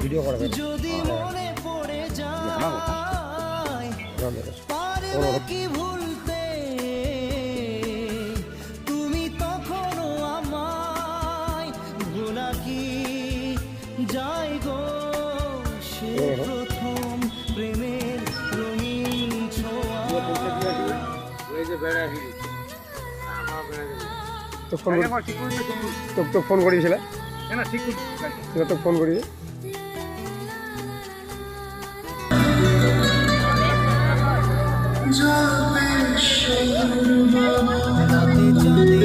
video করবে কি ভুলতে তুমি তখনও আমায় ভোলা কি যাই গো সে প্রথম প্রেমের রঙিন ছোঁয়া তো ফোন করিয়েছিল তো ফোন করিয়ে রাতে চাঁদে